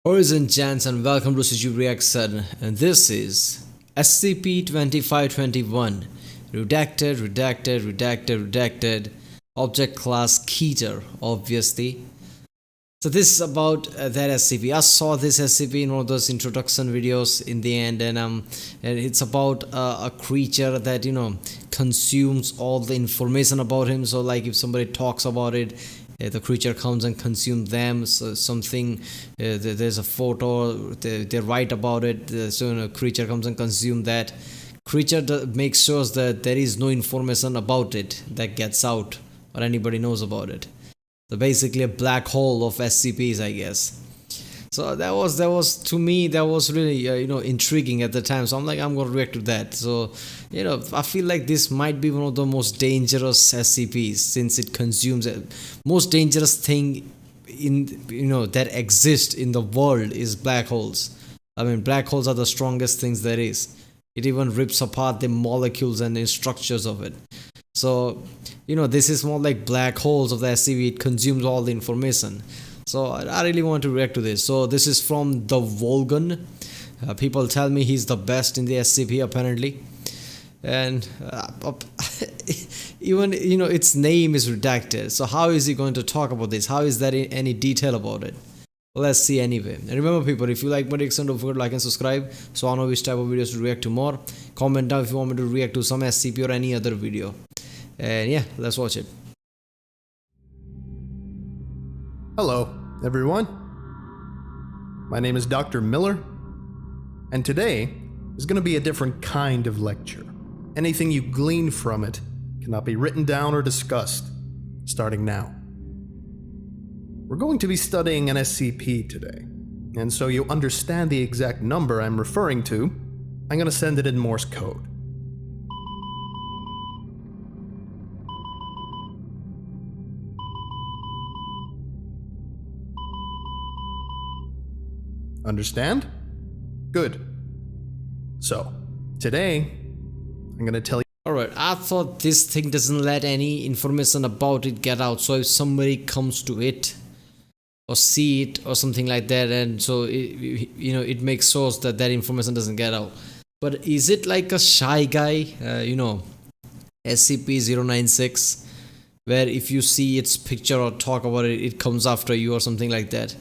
Boys and gents, and welcome to CG Reaction, and this is SCP-2521 redacted object class Keter, obviously. So this is about that SCP. I saw this SCP in one of those introduction videos in the end, and it's about a creature that consumes all the information about him. So like if somebody talks about it, the creature comes and consumes them. So something, there's a photo, they write about it, so creature comes and consumes that. Creature makes sure that there is no information about it that gets out or anybody knows about it. So basically a black hole of SCPs, I guess. So that was to me, that was really intriguing at the time. So I'm like, I'm gonna react to that. So I feel like this might be one of the most dangerous SCPs, since it consumes most dangerous thing in that exists in the world is black holes. I mean, black holes are the strongest things there is. It even rips apart the molecules and the structures of it. So this is more like black holes of the SCP. It consumes all the information. So I really want to react to this. So this is from TheVolgun. People tell me he's the best in the SCP apparently, and even its name is redacted. So how is he going to talk about this? How is there any detail about it? Well, let's see anyway. And remember people, if you like my reaction, don't forget to like and subscribe so I know which type of videos to react to more. Comment down if you want me to react to some SCP or any other video. And yeah, let's watch it. Hello, everyone. My name is Dr. Miller, and today is going to be a different kind of lecture. Anything you glean from it cannot be written down or discussed, starting now. We're going to be studying an SCP today, and so you understand the exact number I'm referring to, I'm going to send it in Morse code. Understand? Good. So, today, I'm going to tell you. Alright, I thought this thing doesn't let any information about it get out. So if somebody comes to it or see it or something like that, and so it makes sure that information doesn't get out. But is it like a shy guy, SCP-096, where if you see its picture or talk about it, it comes after you or something like that?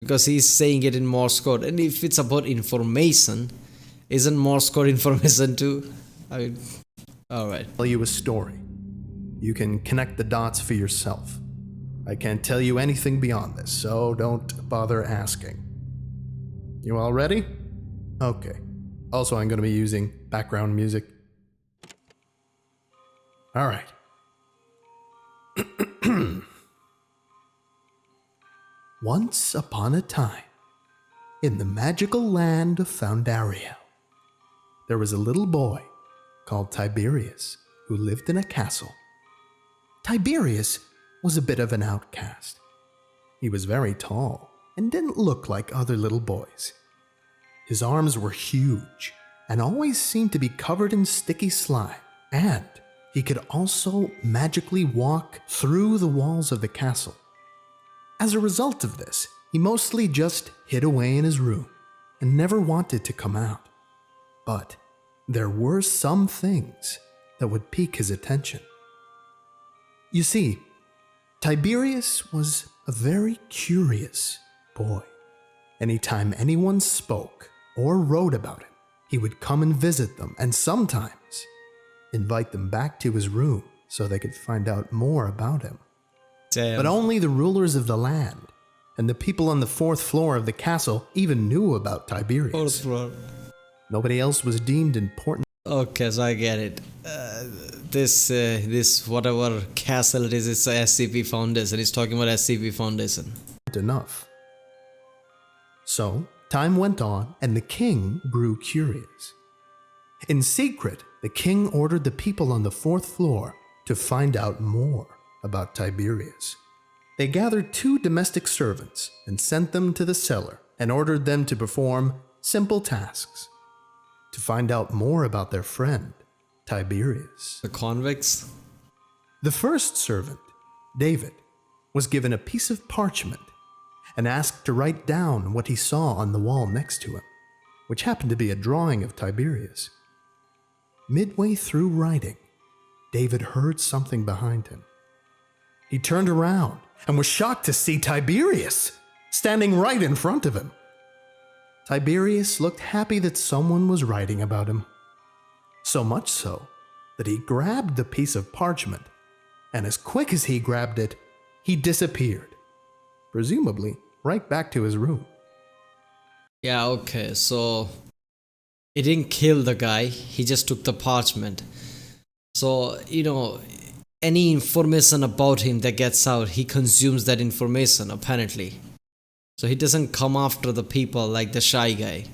Because he's saying it in Morse code, and if it's about information, isn't Morse code information too? I mean, alright. Tell you a story. You can connect the dots for yourself. I can't tell you anything beyond this, so don't bother asking. You all ready? Okay. Also, I'm going to be using background music. Alright. Once upon a time, in the magical land of Foundariel, there was a little boy called Tiberius who lived in a castle. Tiberius was a bit of an outcast. He was very tall and didn't look like other little boys. His arms were huge and always seemed to be covered in sticky slime, and he could also magically walk through the walls of the castle. As a result of this, he mostly just hid away in his room and never wanted to come out. But there were some things that would pique his attention. You see, Tiberius was a very curious boy. Anytime anyone spoke or wrote about him, he would come and visit them, and sometimes invite them back to his room so they could find out more about him. Damn. But only the rulers of the land and the people on the 4th floor of the castle even knew about Tiberius. 4th floor. Nobody else was deemed important. Okay, so I get it. This whatever castle it is, it's a SCP Foundation. He's talking about SCP Foundation. Enough. So, time went on and the king grew curious. In secret, the king ordered the people on the 4th floor to find out more about Tiberius. They gathered 2 domestic servants and sent them to the cellar and ordered them to perform simple tasks to find out more about their friend, Tiberius. The convicts? The first servant, David, was given a piece of parchment and asked to write down what he saw on the wall next to him, which happened to be a drawing of Tiberius. Midway through writing, David heard something behind him. He turned around and was shocked to see Tiberius standing right in front of him. Tiberius looked happy that someone was writing about him. So much so that he grabbed the piece of parchment, and as quick as he grabbed it, he disappeared, presumably right back to his room. Yeah, okay, so he didn't kill the guy, he just took the parchment. So, any information about him that gets out, he consumes that information, apparently. So he doesn't come after the people like the shy guy.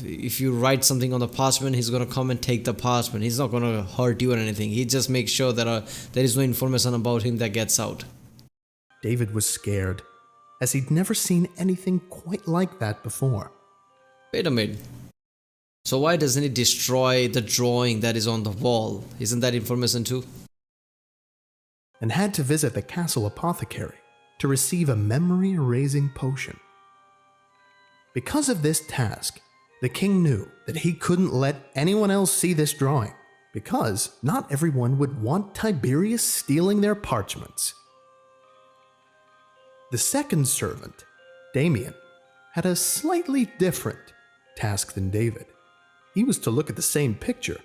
If you write something on the parchment, he's going to come and take the parchment. He's not going to hurt you or anything. He just makes sure that there is no information about him that gets out. David was scared, as he'd never seen anything quite like that before. Wait a minute. So why doesn't he destroy the drawing that is on the wall? Isn't that information too? And had to visit the castle apothecary to receive a memory-erasing potion. Because of this task, the king knew that he couldn't let anyone else see this drawing, because not everyone would want Tiberius stealing their parchments. The second servant, Damien, had a slightly different task than David. He was to look at the same picture,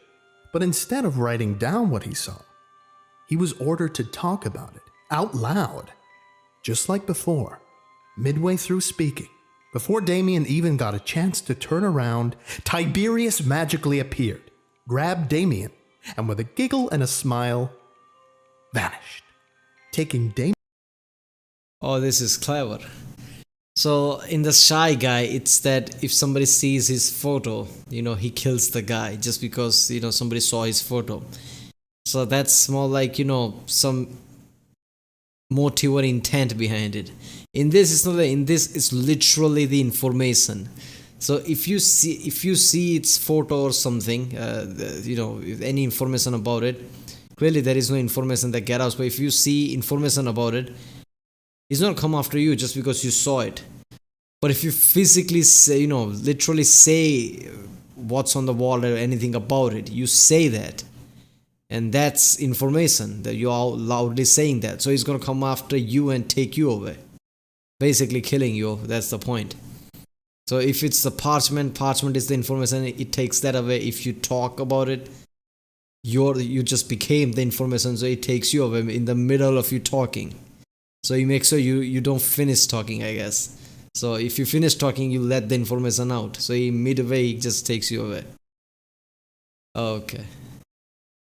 but instead of writing down what he saw, he was ordered to talk about it out loud. Just like before, midway through speaking, before Damien even got a chance to turn around, Tiberius magically appeared, grabbed Damien, and with a giggle and a smile, vanished, taking Damien. Oh, this is clever. So in the shy guy, it's that if somebody sees his photo, he kills the guy just because, somebody saw his photo. So that's more like, some motive or intent behind it. In this, it's not like, in this, it's literally the information. So if you see its photo or something, any information about it, clearly there is no information that gets out. But if you see information about it, it's not come after you just because you saw it. But if you physically say, literally say what's on the wall or anything about it, you say that. And that's information that you are loudly saying that. So he's going to come after you and take you away. Basically killing you. That's the point. So if it's the parchment is the information. It takes that away. If you talk about it, you just became the information. So it takes you away in the middle of you talking. So you make sure you don't finish talking, I guess. So if you finish talking, you let the information out. So midway, he just takes you away. Okay.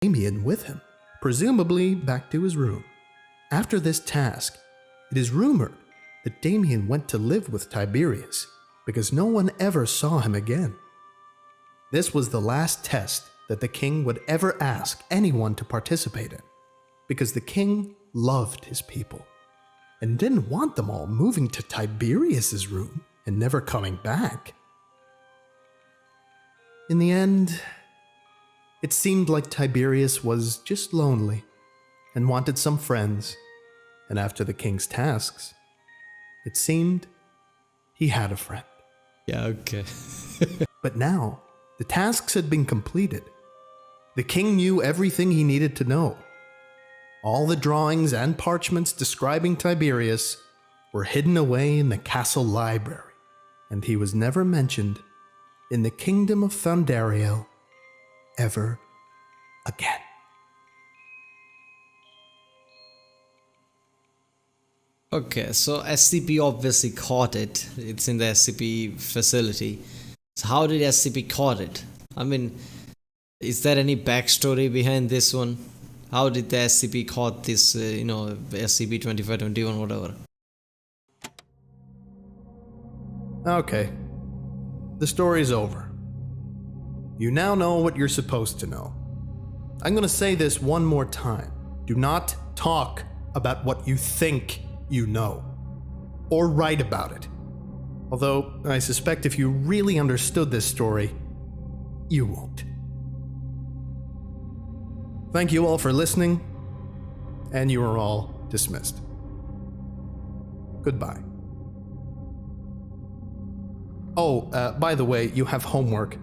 Damien with him, presumably back to his room. After this task, it is rumored that Damien went to live with Tiberius because no one ever saw him again. This was the last test that the king would ever ask anyone to participate in, because the king loved his people and didn't want them all moving to Tiberius's room and never coming back. In the end, it seemed like Tiberius was just lonely and wanted some friends, and after the king's tasks, it seemed he had a friend. Yeah, okay. But now, the tasks had been completed. The king knew everything he needed to know. All the drawings and parchments describing Tiberius were hidden away in the castle library, and he was never mentioned in the kingdom of Foundario ever again. Okay, so SCP obviously caught it. It's in the SCP facility. So how did SCP caught it? I mean, is there any backstory behind this one? How did the SCP caught this, SCP-2521, whatever? Okay, the story's over. You now know what you're supposed to know. I'm gonna say this one more time. Do not talk about what you think you know, or write about it. Although, I suspect if you really understood this story, you won't. Thank you all for listening, and you are all dismissed. Goodbye. Oh, by the way, you have homework.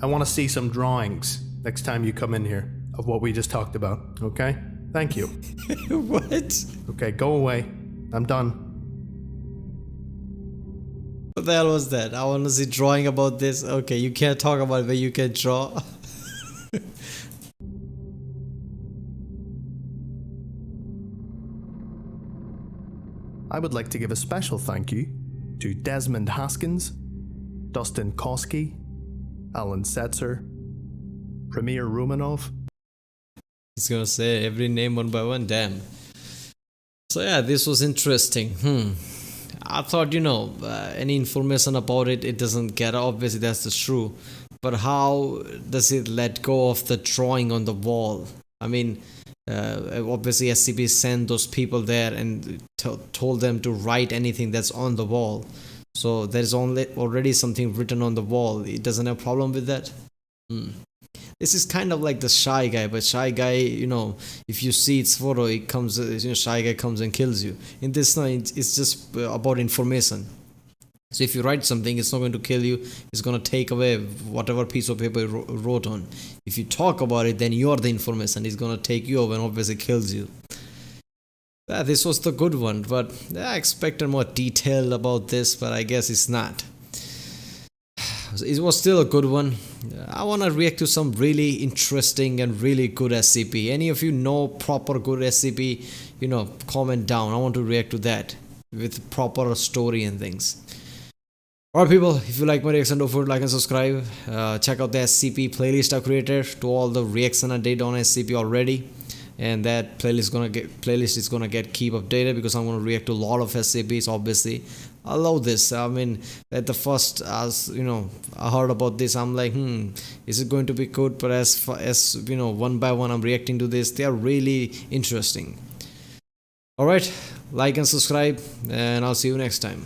I want to see some drawings next time you come in here of what we just talked about, okay? Thank you. What? Okay, go away. I'm done. What the hell was that? I want to see drawing about this. Okay, you can't talk about it, but you can draw. I would like to give a special thank you to Desmond Haskins, Dustin Koski, Alan Setzer, Premier Rumanov. He's gonna say every name one by one. Damn. So yeah, this was interesting. I thought, any information about it, it doesn't get. Obviously, that's the true. But how does it let go of the drawing on the wall? I mean, obviously SCP sent those people there and told them to write anything that's on the wall. So there's already something written on the wall. It doesn't have a problem with that. This is kind of like the Shy Guy, but Shy Guy, if you see its photo, it comes, Shy Guy comes and kills you. In this, no, it's just about information. So if you write something, it's not going to kill you. It's going to take away whatever piece of paper you wrote on. If you talk about it, then you're the information. It's going to take you over and obviously kills you. Yeah, this was the good one, but I expected more detail about this, but I guess it's not. It was still a good one. I want to react to some really interesting and really good SCP. Any of you know proper good SCP, comment down. I want to react to that with proper story and things. Alright people, if you like my reaction, don't forget to like and subscribe. Check out the SCP playlist I created to all the reaction I did on SCP already. And that playlist is gonna get keep updated because I'm gonna react to a lot of SCPs. Obviously, I love this. I mean, at the first, as I heard about this, I'm like, is it going to be good? But as one by one, I'm reacting to this. They are really interesting. All right, like and subscribe, and I'll see you next time.